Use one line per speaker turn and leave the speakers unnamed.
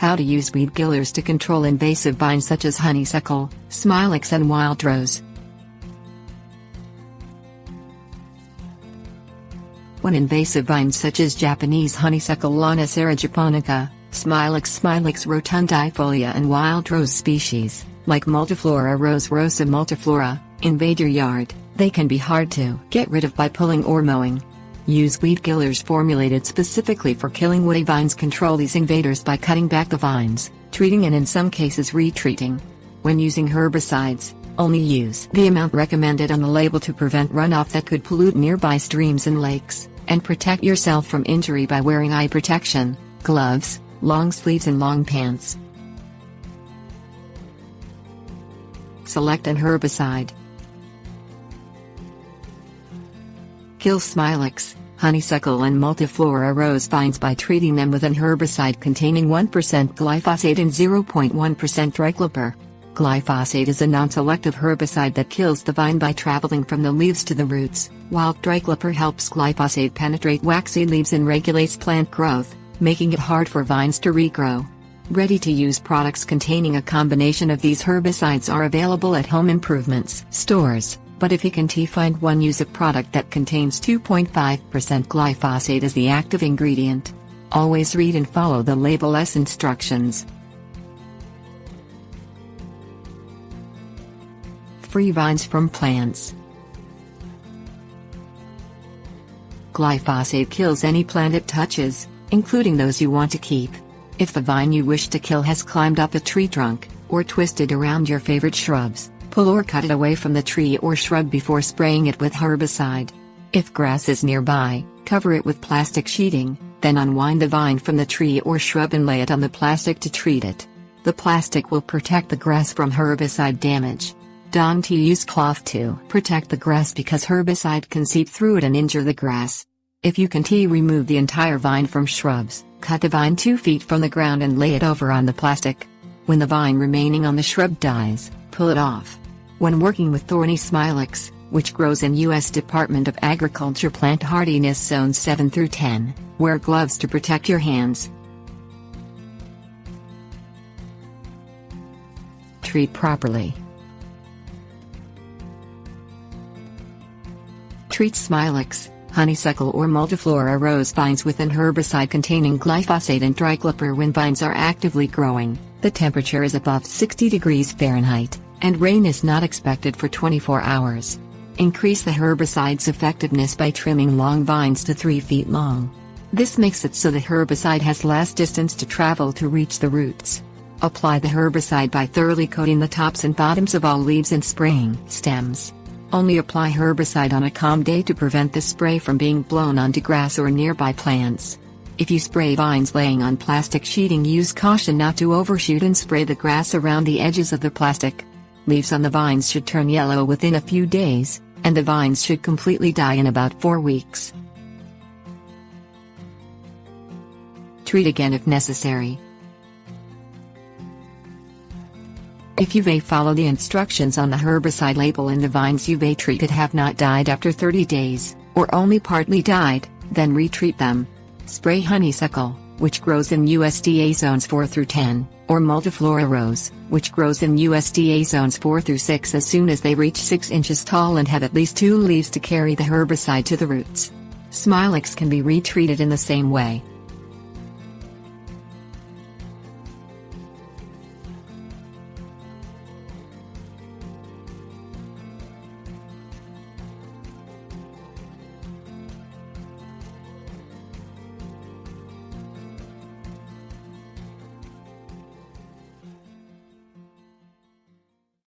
How to use weed killers to control invasive vines such as honeysuckle, smilax and wild rose. When invasive vines such as Japanese honeysuckle, Lonicera japonica, Smilax rotundifolia and wild rose species, like multiflora Rosa multiflora, invade your yard, they can be hard to get rid of by pulling or mowing. Use weed killers formulated specifically for killing woody vines. Control these invaders by cutting back the vines, treating and in some cases retreating. When using herbicides, only use the amount recommended on the label to prevent runoff that could pollute nearby streams and lakes, and protect yourself from injury by wearing eye protection, gloves, long sleeves and long pants. Select an herbicide. Kill Smilax, honeysuckle and multiflora rose vines by treating them with an herbicide containing 1% glyphosate and 0.1% tricloper. Glyphosate is a non-selective herbicide that kills the vine by traveling from the leaves to the roots, while tricloper helps glyphosate penetrate waxy leaves and regulates plant growth, making it hard for vines to regrow. Ready-to-use products containing a combination of these herbicides are available at home improvements stores. But if you can't find one, use a product that contains 2.5% glyphosate as the active ingredient. Always read and follow the label's instructions. Free vines from plants. Glyphosate kills any plant it touches, including those you want to keep. If the vine you wish to kill has climbed up a tree trunk, or twisted around your favorite shrubs, pull or cut it away from the tree or shrub before spraying it with herbicide. If grass is nearby, cover it with plastic sheeting, then unwind the vine from the tree or shrub and lay it on the plastic to treat it. The plastic will protect the grass from herbicide damage. Don't use cloth to protect the grass because herbicide can seep through it and injure the grass. If you can remove the entire vine from shrubs, cut the vine 2 feet from the ground and lay it over on the plastic. When the vine remaining on the shrub dies, pull it off. When working with thorny Smilax, which grows in U.S. Department of Agriculture plant hardiness zones 7 through 10, wear gloves to protect your hands. Treat properly. Treat Smilax, honeysuckle or multiflora rose vines with an herbicide containing glyphosate and tricloper when vines are actively growing, the temperature is above 60 degrees Fahrenheit, and rain is not expected for 24 hours. Increase the herbicide's effectiveness by trimming long vines to 3 feet long. This makes it so the herbicide has less distance to travel to reach the roots. Apply the herbicide by thoroughly coating the tops and bottoms of all leaves and spraying stems. Only apply herbicide on a calm day to prevent the spray from being blown onto grass or nearby plants. If you spray vines laying on plastic sheeting, use caution not to overshoot and spray the grass around the edges of the plastic. Leaves on the vines should turn yellow within a few days, and the vines should completely die in about 4 weeks. Treat again if necessary. If you follow the instructions on the herbicide label and the vines you treated have not died after 30 days, or only partly died, then retreat them. Spray honeysuckle, which grows in USDA zones 4 through 10, or multiflora rose, which grows in USDA zones 4 through 6 as soon as they reach 6 inches tall and have at least 2 leaves to carry the herbicide to the roots. Smilax can be retreated in the same way.